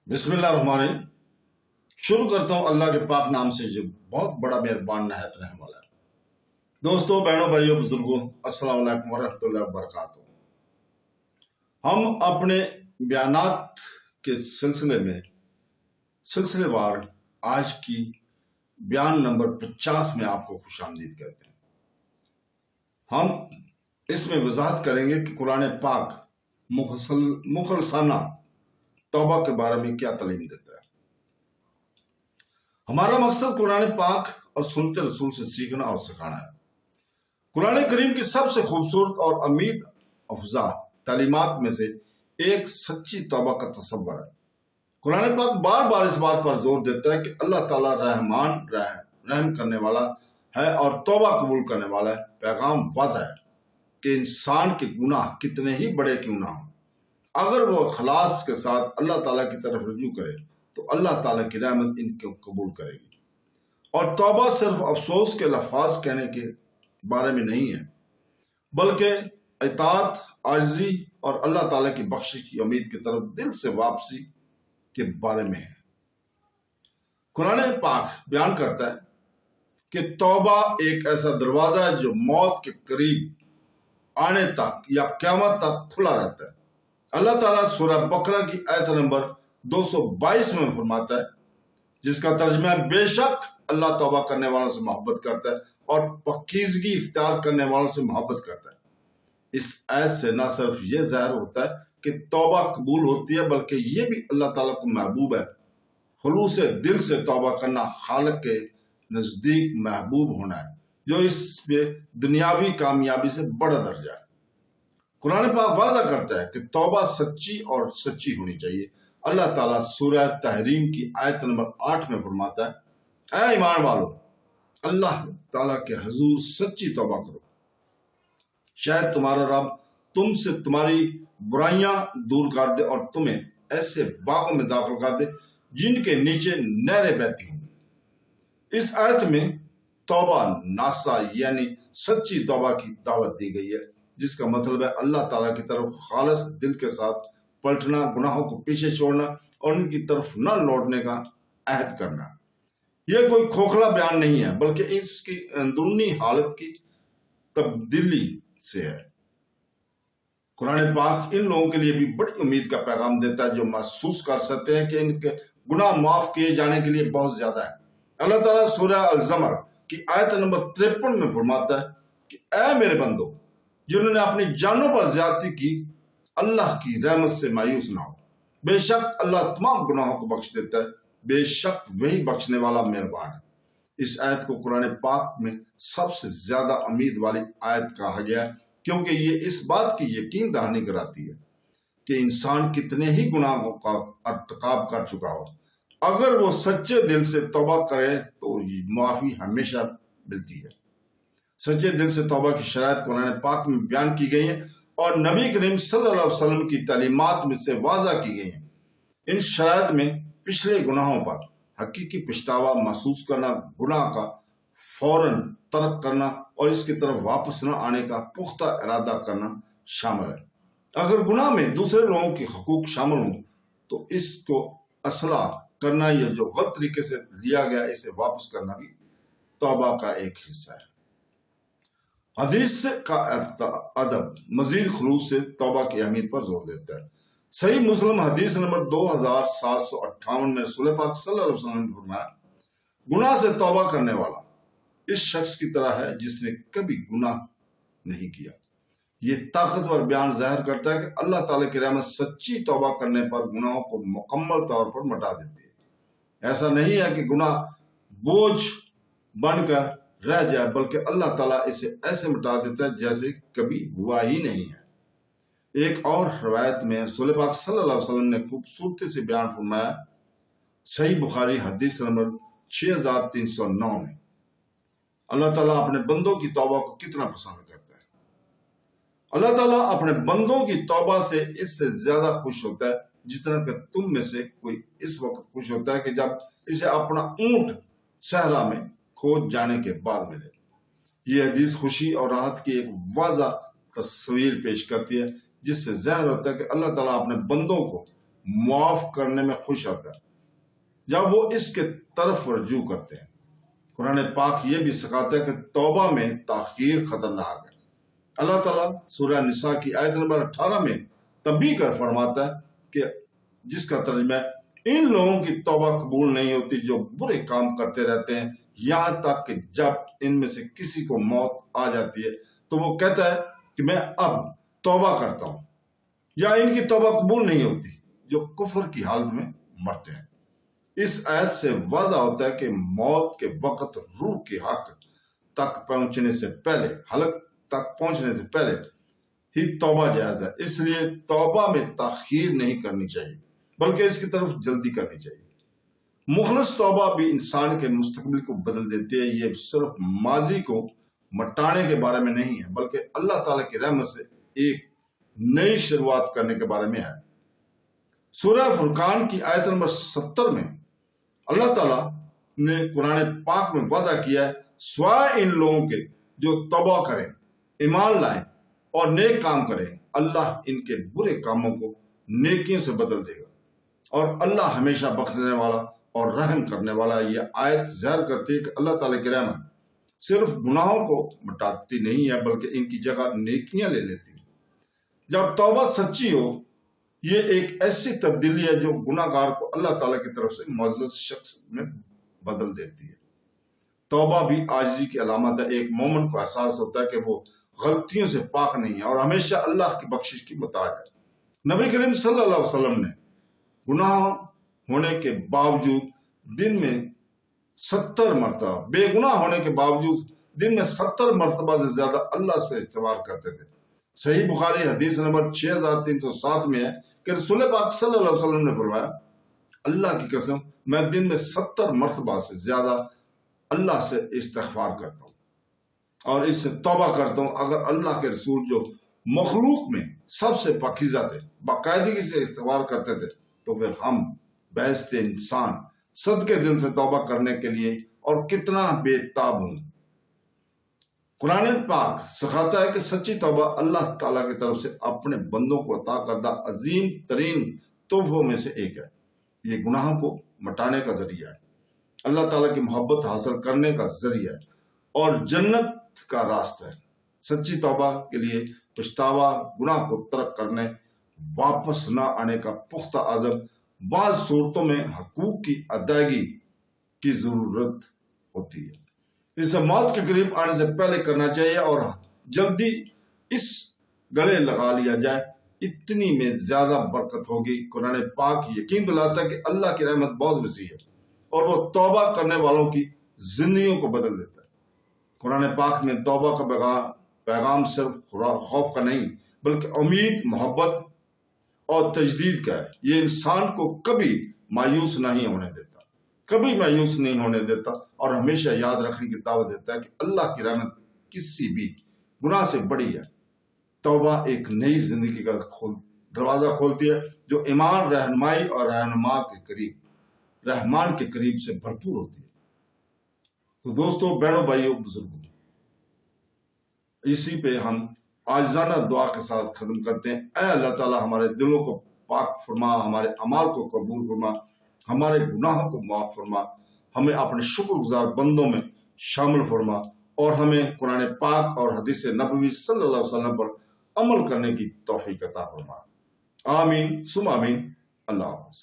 بسم اللہ الرحمن الرحیم۔ شروع کرتا ہوں اللہ کے پاک نام سے جو بہت بڑا مہربان نہایت رحم والا ہے۔ دوستو، بہنوں، بھائیوں، بزرگوں، السلام علیکم ورحمۃ اللہ وبرکاتہ۔ ہم اپنے بیانات کے سلسلے میں سلسلے وار آج کی بیان نمبر 50 میں آپ کو خوش آمدید کہتے ہیں۔ ہم اس میں وضاحت کریں گے کہ قرآن پاک مخلصانہ توبہ کے بارے میں کیا تعلیم دیتا ہے۔ ہمارا مقصد قرآن پاک اور سنت رسول سے سیکھنا اور سکھانا ہے۔ قرآن کریم کی سب سے خوبصورت اور امید افزا تعلیمات میں سے ایک سچی توبہ کا تصور ہے۔ قرآن پاک بار بار اس بات پر زور دیتا ہے کہ اللہ تعالیٰ رحم کرنے والا ہے اور توبہ قبول کرنے والا ہے۔ پیغام واضح ہے کہ انسان کے گناہ کتنے ہی بڑے کیوں نہ ہوں، اگر وہ اخلاص کے ساتھ اللہ تعالیٰ کی طرف رجوع کرے تو اللہ تعالیٰ کی رحمت ان کو قبول کرے گی۔ اور توبہ صرف افسوس کے لفظ کہنے کے بارے میں نہیں ہے، بلکہ اطاعت، عاجزی اور اللہ تعالیٰ کی بخشش کی امید کی طرف دل سے واپسی کے بارے میں ہے۔ قرآن پاک بیان کرتا ہے کہ توبہ ایک ایسا دروازہ ہے جو موت کے قریب آنے تک یا قیامت تک کھلا رہتا ہے۔ اللہ تعالیٰ سورہ بقرہ کی آیت نمبر 222 میں فرماتا ہے، جس کا ترجمہ ہے، بے شک اللہ توبہ کرنے والوں سے محبت کرتا ہے اور پاکیزگی اختیار کرنے والوں سے محبت کرتا ہے۔ اس آیت سے نہ صرف یہ ظاہر ہوتا ہے کہ توبہ قبول ہوتی ہے، بلکہ یہ بھی اللہ تعالیٰ کو محبوب ہے۔ خلوص دل سے توبہ کرنا خالق کے نزدیک محبوب ہونا ہے، جو اس پہ دنیاوی کامیابی سے بڑا درجہ ہے۔ قرآن پاک واضح کرتا ہے کہ توبہ سچی اور سچی ہونی چاہیے۔ اللہ تعالیٰ سورہ تحریم کی آیت نمبر 8 میں فرماتا ہے، اے ایمان والو، اللہ تعالیٰ کے حضور سچی توبہ کرو، شاید تمہارا رب تم سے تمہاری برائیاں دور کر دے اور تمہیں ایسے باغوں میں داخل کر دے جن کے نیچے نہریں بہتی ہوں۔ اس آیت میں توبہ ناصح یعنی سچی توبہ کی دعوت دی گئی ہے، جس کا مطلب ہے اللہ تعالیٰ کی طرف خالص دل کے ساتھ پلٹنا، گناہوں کو پیچھے چھوڑنا اور ان کی طرف نہ لوٹنے کا عہد کرنا۔ یہ کوئی کھوکھلا بیان نہیں ہے، بلکہ اس کی اندرونی حالت کی تبدیلی سے ہے۔ قرآن پاک ان لوگوں کے لیے بھی بڑی امید کا پیغام دیتا ہے جو محسوس کر سکتے ہیں کہ ان کے گناہ معاف کیے جانے کے لیے بہت زیادہ ہے۔ اللہ تعالیٰ سورہ الزمر کی آیت نمبر 53 میں فرماتا ہے کہ اے میرے بندو، جنہوں نے اپنی جانوں پر زیادتی کی، اللہ کی رحمت سے مایوس نہ ہو، بے شک اللہ تمام گناہوں کو بخش دیتا ہے، بے شک وہی بخشنے والا مہربان ہے۔ اس آیت کو قرآن پاک میں سب سے زیادہ امید والی آیت کہا گیا ہے، کیونکہ یہ اس بات کی یقین دہانی کراتی ہے کہ انسان کتنے ہی گناہوں کا ارتکاب کر چکا ہو، اگر وہ سچے دل سے توبہ کرے تو معافی ہمیشہ ملتی ہے۔ سچے دل سے توبہ کی شرائط قرآن پاک میں بیان کی گئی ہیں اور نبی کریم صلی اللہ علیہ وسلم کی تعلیمات میں سے واضح کی گئی ہیں۔ ان شرائط میں پچھلے گناہوں پر حقیقی پچھتاوا محسوس کرنا، گناہ کا فوراً ترک کرنا اور اس کی طرف واپس نہ آنے کا پختہ ارادہ کرنا شامل ہے۔ اگر گناہ میں دوسرے لوگوں کے حقوق شامل ہوں تو اس کو اصلاح کرنا یا جو غلط طریقے سے لیا گیا اسے واپس کرنا بھی توبہ کا ایک حصہ ہے۔ حدیث کا ادب مزید خلوص سے توبہ کی اہمیت پر زور دیتا ہے۔ صحیح مسلم حدیث نمبر 2758 میں رسول پاک صلی اللہ علیہ وسلم نے فرمایا، گناہ سے توبہ کرنے والا اس شخص کی طرح ہے جس نے کبھی گناہ نہیں کیا۔ یہ طاقتور بیان ظاہر کرتا ہے کہ اللہ تعالیٰ کی رحمت سچی توبہ کرنے پر گناہوں کو مکمل طور پر مٹا دیتی ہے۔ ایسا نہیں ہے کہ گناہ بوجھ بن کر رہ جائے، بلکہ اللہ تعالیٰ اسے ایسے مٹا دیتا ہے جیسے کبھی ہوا ہی نہیں ہے۔ ایک اور روایت میں رسول پاک صلی اللہ علیہ وسلم نے خوبصورتی سے بیان فرمایا، صحیح بخاری حدیث نمبر 6309 میں، اللہ تعالیٰ اپنے بندوں کی توبہ کو کتنا پسند کرتا ہے۔ اللہ تعالیٰ اپنے بندوں کی توبہ سے اس سے زیادہ خوش ہوتا ہے جتنا کہ تم میں سے کوئی اس وقت خوش ہوتا ہے کہ جب اسے اپنا اونٹ صحرا میں کھو جانے کے بعد ملے۔ یہ حدیث خوشی اور راحت کی ایک واضح تصویر پیش کرتی ہے، جس سے ظاہر ہوتا ہے کہ اللہ تعالیٰ اپنے بندوں کو معاف کرنے میں خوش ہوتا ہے جب وہ اس کے طرف رجوع کرتے ہیں۔ قرآن پاک یہ بھی سکھاتا ہے کہ توبہ میں تاخیر خطرناک ہے۔ اللہ تعالیٰ سورہ نساء کی آیت نمبر 18 میں تنبیہ کر فرماتا ہے کہ جس کا ترجمہ ہے ان لوگوں کی توبہ قبول نہیں ہوتی جو برے کام کرتے رہتے ہیں یہاں تک کہ جب ان میں سے کسی کو موت آ جاتی ہے تو وہ کہتا ہے کہ میں اب توبہ کرتا ہوں، یا ان کی توبہ قبول نہیں ہوتی جو کفر کی حالت میں مرتے ہیں۔ اس آیت سے واضح ہوتا ہے کہ موت کے وقت روح کے حق تک پہنچنے سے پہلے، حلق تک پہنچنے سے پہلے ہی توبہ جائز ہے۔ اس لیے توبہ میں تاخیر نہیں کرنی چاہیے بلکہ اس کی طرف جلدی کرنی چاہیے۔ مخلص توبہ بھی انسان کے مستقبل کو بدل دیتی ہے۔ یہ صرف ماضی کو مٹانے کے بارے میں نہیں ہے بلکہ اللہ تعالیٰ کی رحمت سے ایک نئی شروعات کرنے کے بارے میں ہے۔ سورہ فرقان کی آیت نمبر 70 میں اللہ تعالیٰ نے قرآن پاک میں وعدہ کیا ہے سوائے ان لوگوں کے جو توبہ کریں، ایمان لائیں اور نیک کام کریں، اللہ ان کے برے کاموں کو نیکیوں سے بدل دے گا اور اللہ ہمیشہ بخشنے والا اور رحم کرنے والا۔ یہ آیت ظاہر کرتی ہے کہ اللہ تعالیٰ کی رحمت صرف گناہوں کو مٹاتی نہیں ہے بلکہ ان کی جگہ نیکیاں لے لیتی ہے۔ جب توبہ سچی ہو، یہ ایک ایسی تبدیلی ہے جو گناہ گار کو اللہ تعالیٰ کی طرف سے معزز شخص میں بدل دیتی ہے۔ توبہ بھی عاجزی کی علامت ہے۔ ایک مومن کو احساس ہوتا ہے کہ وہ غلطیوں سے پاک نہیں ہے اور ہمیشہ اللہ کی بخشش کی محتاج ہے۔ نبی کریم صلی اللہ علیہ وسلم نے گناہ ہونے کے باوجود دن میں 70 مرتبہ، بے گناہ ہونے کے باوجود دن میں 70 مرتبہ سے زیادہ اللہ سے استغفار کرتے تھے۔ صحیح بخاری حدیث نمبر 6307 میں ہے کہ رسول پاک صلی اللہ علیہ وسلم نے فرمایا اللہ کی قسم میں دن میں 70 مرتبہ سے زیادہ اللہ سے استغفار کرتا ہوں اور اس سے توبہ کرتا ہوں۔ اگر اللہ کے رسول جو مخلوق میں سب سے پاکیزہ تھے باقاعدگی سے استغفار کرتے تھے تو پھر ہم بیست انسان صدقے دل سے توبہ کرنے کے لیے اور کتنا بے تاب ہوں۔ قرآن پاک سکھاتا ہے کہ سچی توبہ اللہ تعالیٰ کی طرف سے اپنے بندوں کو عطا کردہ عظیم ترین تحفوں میں سے ایک ہے۔ یہ گناہوں کو مٹانے کا ذریعہ ہے، اللہ تعالیٰ کی محبت حاصل کرنے کا ذریعہ ہے اور جنت کا راستہ ہے۔ سچی توبہ کے لیے پچھتاوا، گناہ کو ترک کرنے، واپس نہ آنے کا پختہ عزم، بعض صورتوں میں حقوق کی ادائیگی کی ضرورت ہوتی ہے۔ اسے موت کے قریب آنے سے پہلے کرنا چاہیے اور جلدی اس گلے لگا لیا جائے، اتنی میں زیادہ برکت ہوگی۔ قرآن پاک یقین دلاتا ہے کہ اللہ کی رحمت بہت وسیع ہے اور وہ توبہ کرنے والوں کی زندگیوں کو بدل دیتا ہے۔ قرآن پاک میں توبہ کا پیغام صرف خوف کا نہیں بلکہ امید، محبت اور تجدید کا ہے۔ یہ انسان کو کبھی مایوس نہیں ہونے دیتا، کبھی مایوس نہیں ہونے دیتا اور ہمیشہ یاد رکھنے کی دعوت دیتا ہے کہ اللہ کی رحمت کسی بھی گناہ سے بڑی ہے۔ توبہ ایک نئی زندگی کا دروازہ کھولتی ہے جو ایمان، رہنمائی اور رحمان کے قریب سے بھرپور ہوتی ہے۔ تو دوستو، بہنوں، بھائیوں، بزرگوں، اسی پہ ہم عاجزانہ دعا کے ساتھ ختم کرتے ہیں۔ اے اللہ تعالیٰ، ہمارے دلوں کو پاک فرما، ہمارے اعمال کو قبول فرما، ہمارے گناہوں کو معاف فرما، ہمیں اپنے شکر گزار بندوں میں شامل فرما اور ہمیں قرآن پاک اور حدیث نبوی صلی اللہ علیہ وسلم پر عمل کرنے کی توفیق عطا فرما۔ آمین ثم آمین۔ اللہ حافظ۔